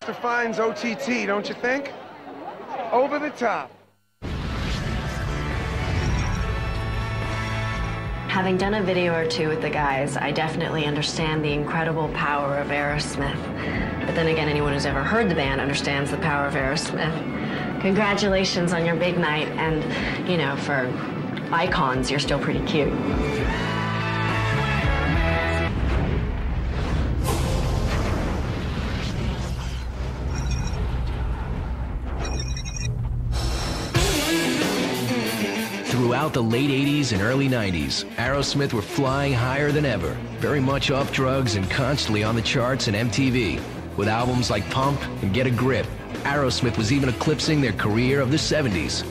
Defines OTT, don't you think? Over the top. Having done a video or two with the guys, I definitely understand the incredible power of Aerosmith. But then again, anyone who's ever heard the band understands the power of Aerosmith. Congratulations on your big night, and, you know, for icons, you're still pretty cute. Throughout the late 80s and early 90s, Aerosmith were flying higher than ever, very much off drugs and constantly on the charts and MTV. With albums like Pump and Get a Grip, Aerosmith was even eclipsing their career of the 70s.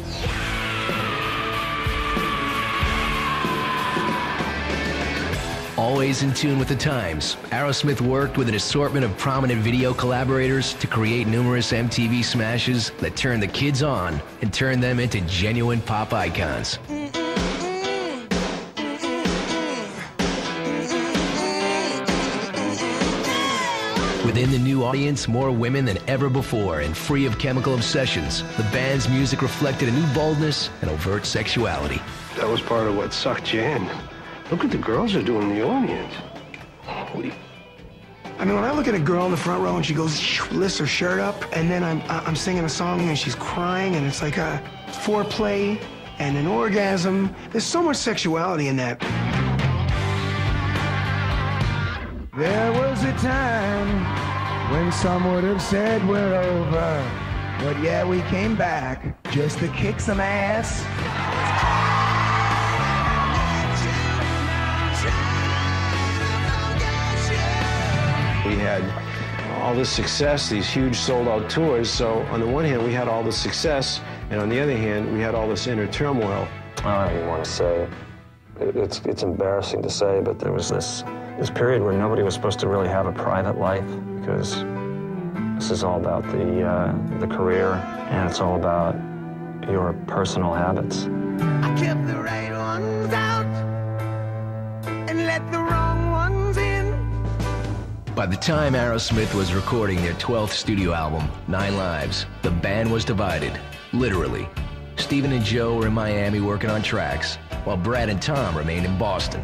Always in tune with the times, Aerosmith worked with an assortment of prominent video collaborators to create numerous MTV smashes that turned the kids on and turned them into genuine pop icons. Within the new audience, more women than ever before and free of chemical obsessions, the band's music reflected a new boldness and overt sexuality. That was part of what sucked you in. Look what the girls are doing in the audience. Holy. I mean, when I look at a girl in the front row and she goes, lifts her shirt up, and then I'm singing a song and she's crying, and it's like a foreplay and an orgasm. There's so much sexuality in that. There was a time when some would have said we're over, but yeah, we came back just to kick some ass. We had all this success, these huge sold-out tours, so on the one hand, we had all this success, and on the other hand, we had all this inner turmoil. I don't even want to say, it's embarrassing to say, but there was this period where nobody was supposed to really have a private life, because this is all about the career, and it's all about your personal habits. I kept the right ones out and let the wrong ones in. By the time Aerosmith was recording their 12th studio album, 9 Lives, the band was divided, literally. Steven and Joe were in Miami working on tracks, while Brad and Tom remained in Boston.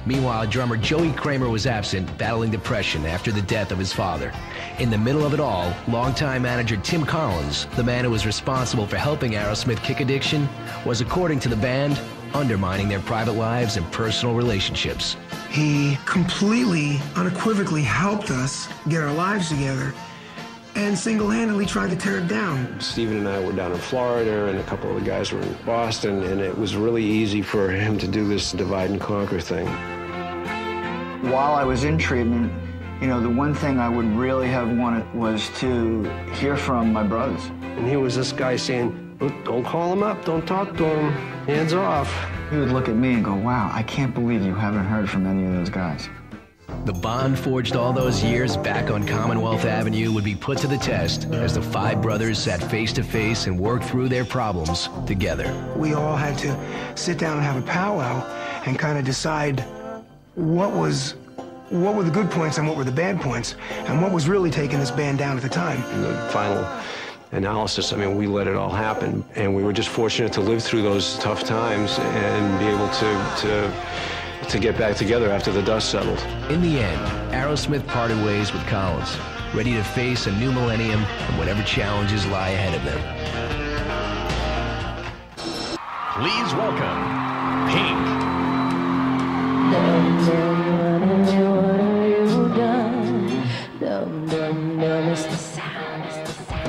Meanwhile, drummer Joey Kramer was absent, battling depression after the death of his father. In the middle of it all, longtime manager Tim Collins, the man who was responsible for helping Aerosmith kick addiction, was, according to the band, undermining their private lives and personal relationships. He completely, unequivocally helped us get our lives together and single-handedly tried to tear it down. Steven and I were down in Florida, and a couple of the guys were in Boston, and it was really easy for him to do this divide and conquer thing. While I was in treatment, you know, the one thing I would really have wanted was to hear from my brothers. And he was this guy saying, don't call him up, don't talk to him, hands off. He would look at me and go, wow, I can't believe you haven't heard from any of those guys. The bond forged all those years back on Commonwealth Avenue would be put to the test as the 5 brothers sat face to face and worked through their problems together. We all had to sit down and have a powwow and kind of decide what were the good points and what were the bad points, and what was really taking this band down at the time. In the final analysis, I mean, we let it all happen, and we were just fortunate to live through those tough times and be able to get back together after the dust settled. In the end, Aerosmith parted ways with Collins, ready to face a new millennium and whatever challenges lie ahead of them. Please welcome Pink. It's the sound, it's the sound.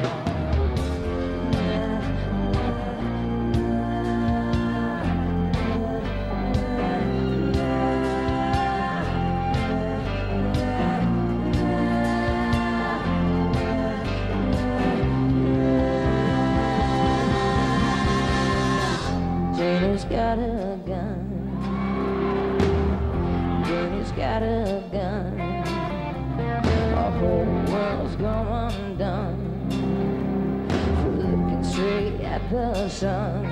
Jenny's got a gun. Jenny's got a gun. Our whole world's gone undone. Looking straight at the sun.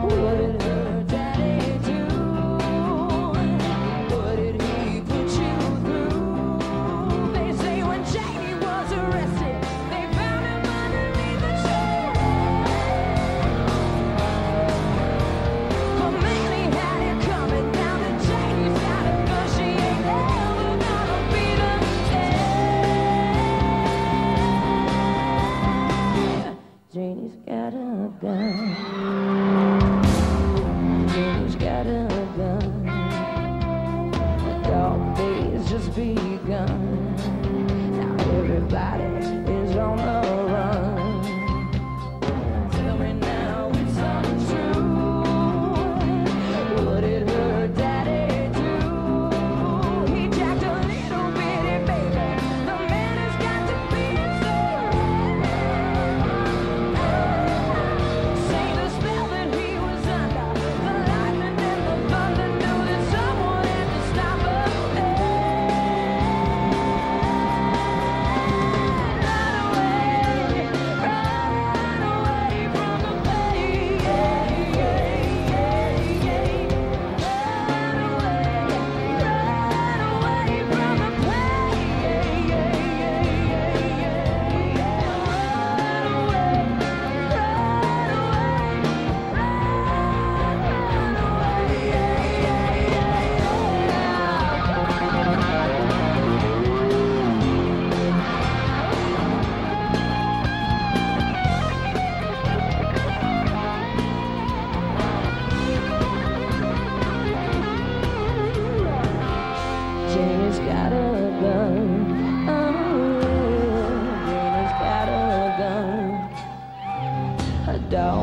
What did her daddy do? What did he put you through? They say when Jackie was around.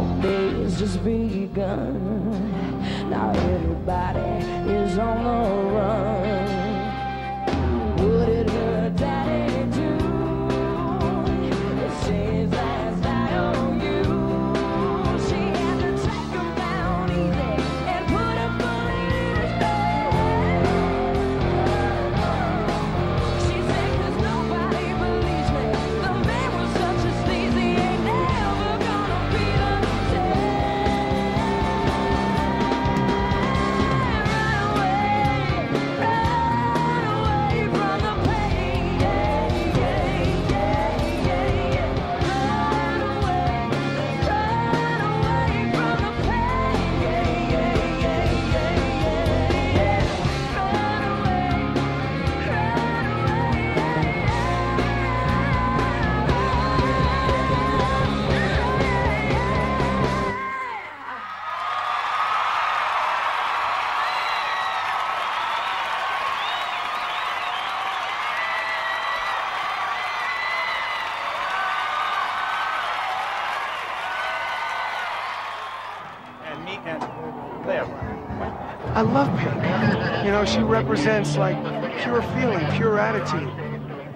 long day's just begun. Now everybody is on the run. What did her daddy do? It seems last night on you. She had to take him down easy and put a foot in his bed. She said, 'cause nobody believes me. The man was such a sleazy, ain't never gonna be the same. Run away from the pain. Run away from the I love Pink. You know, she represents like pure feeling, pure attitude.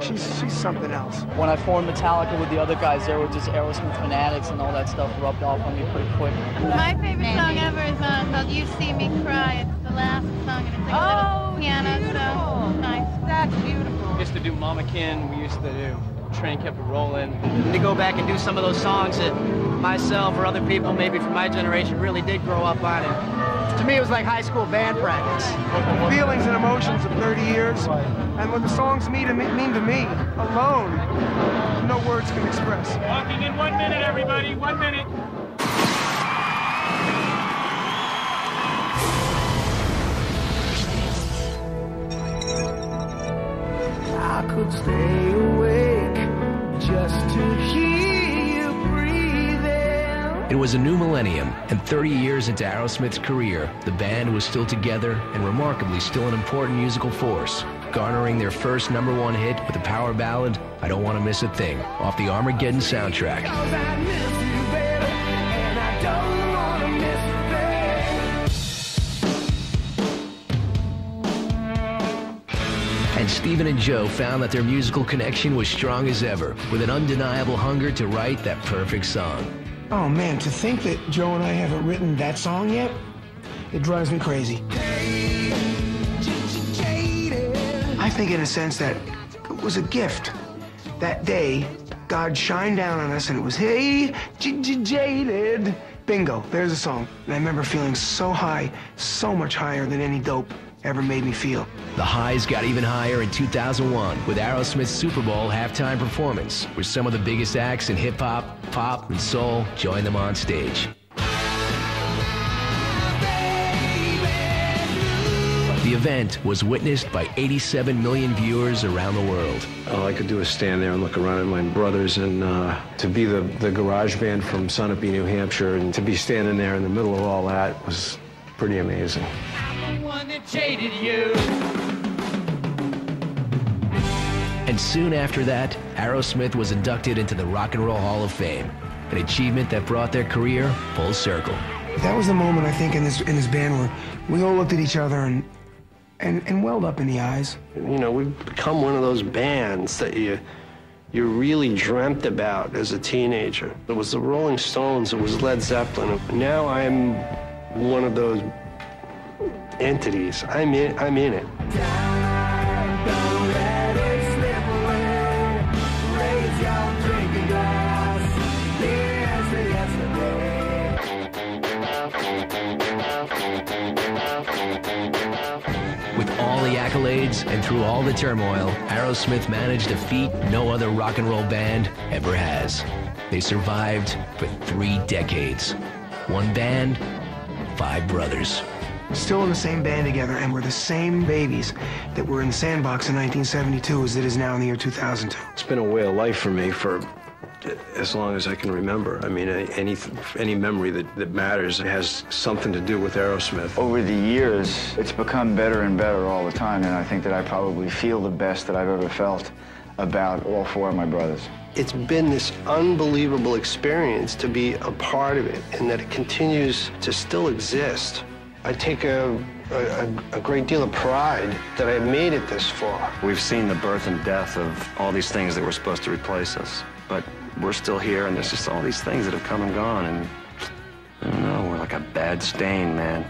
She's something else. When I formed Metallica with the other guys, they were just Aerosmith fanatics, and all that stuff rubbed off on me pretty quick. My favorite song ever is called You See Me Cry. It's the last song, and it's like a little piano, so nice. That's beautiful. We used to do Mama Kin, we used to do Train Kept It Rolling. To go back and do some of those songs that myself or other people maybe from my generation really did grow up on it. To me, it was like high school band practice. Feelings and emotions of 30 years, and what the songs mean to me alone, no words can express. Walking in 1 minute, everybody, 1 minute. I could stay awake just to hear you breathing. It was a new millennium, and 30 years into Aerosmith's career, the band was still together and remarkably still an important musical force, garnering their first #1 hit with the power ballad, I Don't Want to Miss a Thing, off the Armageddon soundtrack. And Stephen and Joe found that their musical connection was strong as ever, with an undeniable hunger to write that perfect song. Oh man, to think that Joe and I haven't written that song yet, it drives me crazy. I think in a sense that it was a gift. That day, God shined down on us and it was, hey, jaded. Bingo, there's a song. And I remember feeling so high, so much higher than any dope ever made me feel. The highs got even higher in 2001 with Aerosmith's Super Bowl halftime performance, where some of the biggest acts in hip-hop, pop, and soul joined them on stage. The event was witnessed by 87 million viewers around the world. All I could do was stand there and look around at my brothers, and to be the garage band from Sunapee, New Hampshire, and to be standing there in the middle of all that was pretty amazing. I'm the one that jaded you. And soon after that, Aerosmith was inducted into the Rock and Roll Hall of Fame, an achievement that brought their career full circle. That was the moment, I think, in this band where we all looked at each other and welled up in the eyes. You know, we've become one of those bands that you really dreamt about as a teenager. It was the Rolling Stones, it was Led Zeppelin. Now I'm one of those entities. I'm in it. With all the accolades and through all the turmoil, Aerosmith managed a feat no other rock and roll band ever has. They survived for 3 decades. One band, 5 brothers. Still in the same band together, and we're the same babies that were in Sandbox in 1972 as it is now in the year 2002. It's been a way of life for me for as long as I can remember. I mean, any memory that matters has something to do with Aerosmith. Over the years, it's become better and better all the time, and I think that I probably feel the best that I've ever felt. about all four of my brothers. It's been this unbelievable experience to be a part of it, and that it continues to still exist. I take a great deal of pride that I made it this far. We've seen the birth and death of all these things that were supposed to replace us, but we're still here, and there's just all these things that have come and gone, and I don't know, we're like a bad stain, man.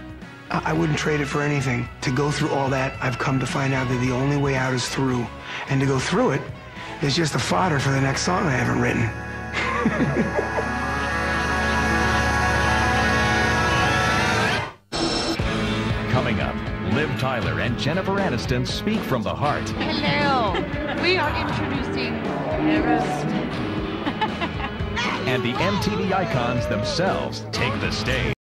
I wouldn't trade it for anything. To go through all that, I've come to find out that the only way out is through. And to go through it is just a fodder for the next song I haven't written. Coming up, Liv Tyler and Jennifer Aniston speak from the heart. Hello. We are introducing Aerosmith. And the MTV icons themselves take the stage.